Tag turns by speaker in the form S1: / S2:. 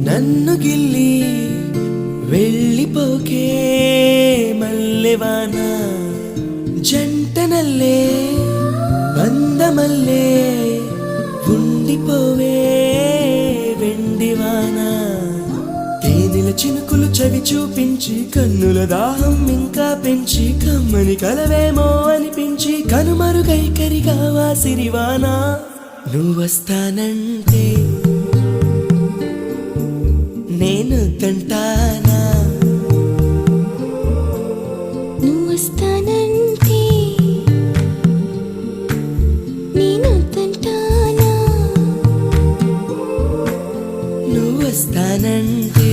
S1: నన్ను గిల్లి వెళ్ళిపోకే మల్లెవాన జంటనల్లే బందమల్లే ఉండిపోవే వెండివాన తేనెల చినుకులు చవి చూపించి కన్నుల దాహం ఇంకా పెంచి కమ్మని కలవేమో అనిపించి కనుమరుగైకరిగా వాసిరివాన నువ్వొస్తానంటే నేను తంటానా
S2: నువ్వొస్తానంటే నేను తంటానా
S1: నువ్వొస్తానంటే